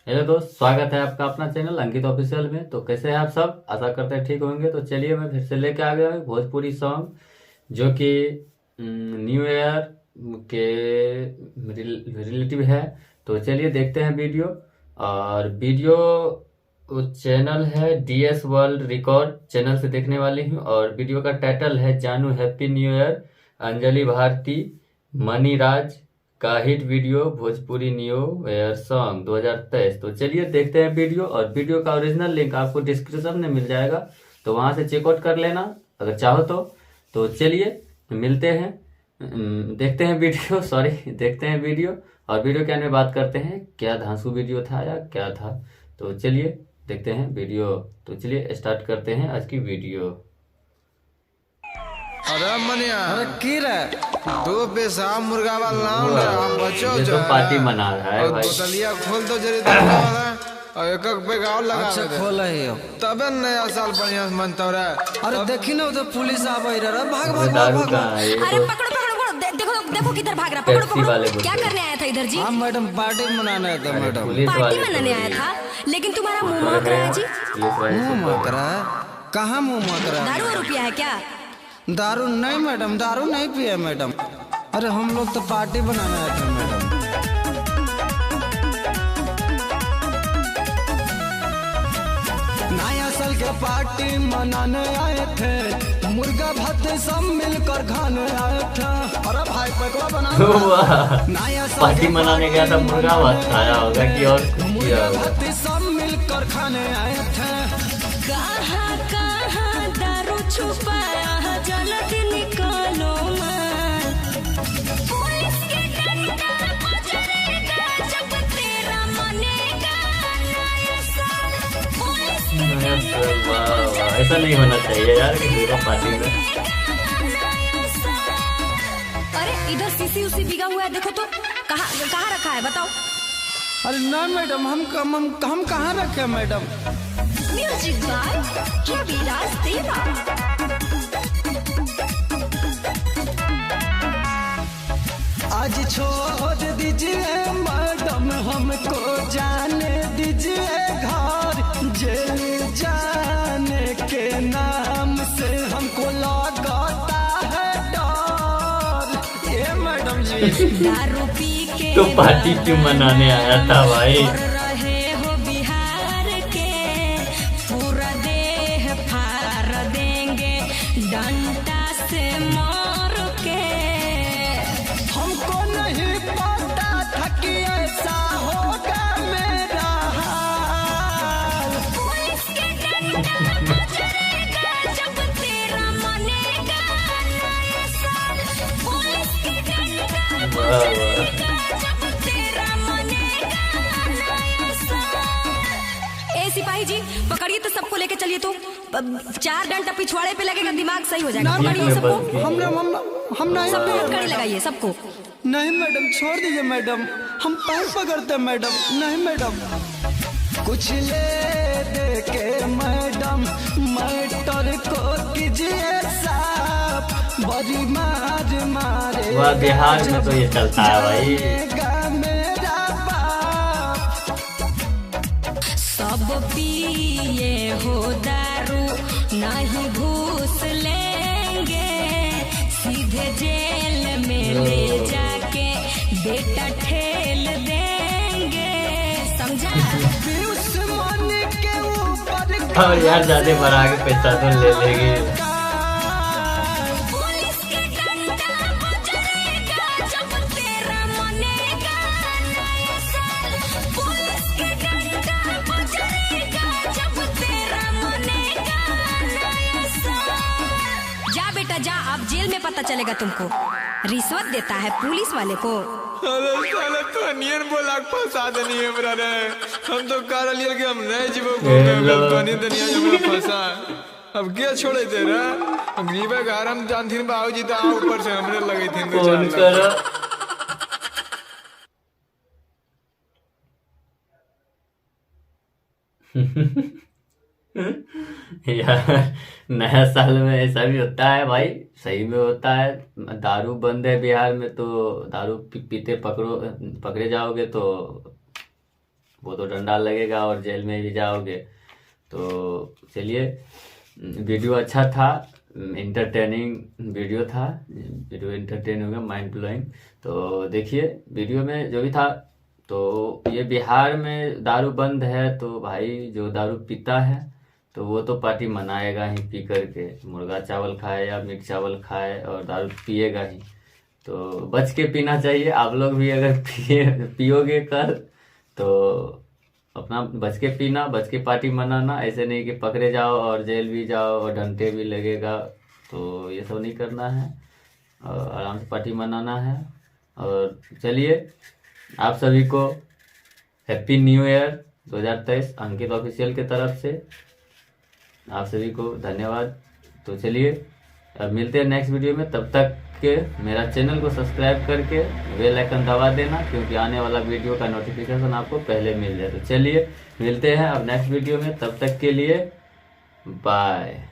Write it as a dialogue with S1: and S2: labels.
S1: Hello दोस्त, स्वागत है आपका अपना चैनल अंकित ऑफिशियल में। तो कैसे हैं आप सब? आशा करते हैं ठीक होंगे। तो चलिए मैं फिर से लेके आ गया हूँ भोजपुरी सॉन्ग, जो कि न्यू ईयर के रिलेटिव है। तो चलिए देखते हैं वीडियो। और वीडियो चैनल है DS वर्ल्ड रिकॉर्ड चैनल से देखने वाली हूँ। और वीडियो का टाइटल है जानू happy new year, Anjali Bharti, Mani Raj का hit video Bhojpuri new year song 2023। तो चलिए देखते हैं वीडियो। और वीडियो का ओरिजिनल लिंक आपको डिस्क्रिप्शन में मिल जाएगा, तो वहां से चेकआउट कर लेना अगर चाहो तो चलिए मिलते हैं, देखते हैं वीडियो सॉरी देखते हैं वीडियो। और वीडियो के अंदर बात करते हैं क्या धांसू वीडियो था या क्या था। तो चलिए देखते हैं वीडियो। तो चलिए स्टार्ट करते हैं आज की वीडियो।
S2: अरे मनिया
S3: अरे की रे
S2: दो पेशाब मुर्गा वाला नाम ले आप बचो
S1: ये
S2: जो
S1: तो
S2: है।
S1: पार्टी मना रहा है
S2: और
S1: भाई।
S2: बोतलिया खोल दो जरी वाला और एक एक पे गाव लगा
S3: अच्छा
S2: दे
S3: खोल है यो।
S2: तबे नया साल बढ़िया से मनता रे।
S3: अरे देखी ना उधर पुलिस आवे रे, भाग
S1: वो
S3: भाग भाग
S1: दारू
S3: भाग
S1: कहाँ है? ये
S4: अरे
S1: तो
S4: पकड़ो पकड़ो पकड़ो, देखो देखो किधर भाग रहा। पकड़ो
S1: टैक्सी वाले
S4: पकड़ो, क्या
S1: बोलते हैं।
S4: करने आया था इधर जी?
S3: हाँ मैडम पार्टी मनाने आए थे
S1: अरे
S3: मैडम।
S1: पुलिस
S4: पार्टी
S1: वाले
S4: मनाने
S1: तो
S4: आया था, लेकिन तुम्हारा मुंह
S1: ऊपर
S4: महक रहा
S1: है,
S4: है जी।
S1: पुलिस वाले
S3: मुंह
S1: सुपर
S3: महक रहा है? कहाँ मुंह महक रहा
S4: दारू और रुपया है क्या?
S3: है? दारू नहीं मैडम, दारू नहीं पिए मैडम। अरे हम लोग तो पार्टी बनाने आए थे मैडम। नया साल के पार्टी मनाने आए थे, मुर्गा भात सब मिलकर खाने आए थे। अरे भाई पकड़ा बना
S1: वाह,
S3: नया साल
S1: पार्टी
S3: के
S1: मनाने गया था, मुर्गा भात खाया होगा कि और कुछ किया
S3: मुर्गा
S1: होगा।
S3: भात सब मिलकर खाने आए थे।
S4: कहाँ कहाँ दारू छुपाया, जल्दी निकालो माल। पुलिस के डंडा बजरेगा जब तेरा मनेगा नया साल। पुलिस के
S1: वाह वाह, ऐसा नहीं होना चाहिए यार किसी का पार्टी में।
S4: अरे इधर सीसी उसी बिगा हुआ है, देखो तो कहाँ कहाँ रखा है बताओ।
S3: अरे नहीं मैडम, हम कहाँ रखे मैडम?
S4: म्यूजिक बाय रविराज देवा।
S3: आज छोड़ दीजिए मैडम, हमको जाने दीजिए घर। जेल जाने के नाम से हमको लगता है डर। ये मैडम जी
S4: दारू पी के
S1: तो पार्टी क्यों मनाने आया था भाई?
S4: और रहे हो बिहार के, पूरा देह फाड़ देंगे डंडा से मार के।
S3: हमको नहीं पता था कि ऐसा होगा मेरा हाल।
S4: पुलिस के डंडा बजरेगा जब तेरा मनेगा नया साल। पुलिस के डंडा
S1: वाह वाह,
S4: जब तेरा मनेगा नया साल। ए सिपाही जी पकड़िए तो सबको लेके चलिए। तो 4 डंडा पिछवाड़े पे लगेगा, दिमाग सही हो जाएगा।
S3: ना,
S4: पकड़िए सबको,
S3: हम नहीं
S4: सबको हथकड़ी लगाइए सबको।
S3: नहीं मैडम, छोड़ दीजिए मैडम, हम पैर पकड़ते हैं मैडम। नहीं मैडम, कुछ ले दे के मैडम मैटर को कीजिए साफ। बड़ी मार मारे
S1: वाह, बिहार में तो ये चलता है भाई।
S3: जानेगा मेरा बाप।
S4: सब पिए हो दारू, नहीं घूस लेंगे, सीधे जेल में ले जाके बेटा ठेल देंगे, समझा?
S3: दुश्मन के ऊपर
S1: और यार ज्यादा बढ़ा के पैसा तो ले लेंगे।
S4: पुलिस के डंडा बजरेगा जब तेरा मनेगा नया साल। पुलिस के डंडा बजरेगा जब तेरा मनेगा नया साल। जा बेटा जा, अब जेल में पता चलेगा तुमको। रिश्वत देता है पुलिस वाले को।
S2: अरे साले तो नियन बोला फंसा देनी है हमरा रे। हम तो कर लिए कि हम नहीं जीवो घूमे
S1: हेलो।
S2: तो नहीं दुनिया हमरा फंसा। अब क्या छोड़े थे रे? गरीबे घर हम जानथिन बाबूजी तो आ ऊपर से हमरे लगे थे दो
S1: फोन
S2: चार लाख।
S1: करो। यार नया साल में ऐसा भी होता है भाई, सही में होता है। दारू बंद है बिहार में, तो दारू पीते पकड़े जाओगे तो वो तो डंडा लगेगा और जेल में भी जाओगे। तो चलिए, वीडियो अच्छा था, इंटरटेनिंग वीडियो था, वीडियो इंटरटेन होगा, माइंड ब्लोइंग। तो देखिए वीडियो में जो भी था, तो ये बिहार में दारू बंद है, तो भाई जो दारू पीता है तो वो तो पार्टी मनाएगा ही, पी करके मुर्गा चावल खाए या मीट चावल खाए और दारू पिएगा ही। तो बच के पीना चाहिए। आप लोग भी अगर पियोगे कल तो अपना बच के पीना, बच के पार्टी मनाना। ऐसे नहीं कि पकड़े जाओ और जेल भी जाओ और डंडे भी लगेगा, तो ये सब नहीं करना है और आराम से पार्टी मनाना है। और चलिए, आप सभी को हैप्पी न्यू ईयर 2023 अंकित ऑफिशियल के तरफ से आप सभी को धन्यवाद। तो चलिए अब मिलते हैं नेक्स्ट वीडियो में, तब तक के मेरा चैनल को सब्सक्राइब करके बेल आइकन दबा देना, क्योंकि आने वाला वीडियो का नोटिफिकेशन आपको पहले मिल जाए। तो चलिए मिलते हैं अब नेक्स्ट वीडियो में, तब तक के लिए बाय।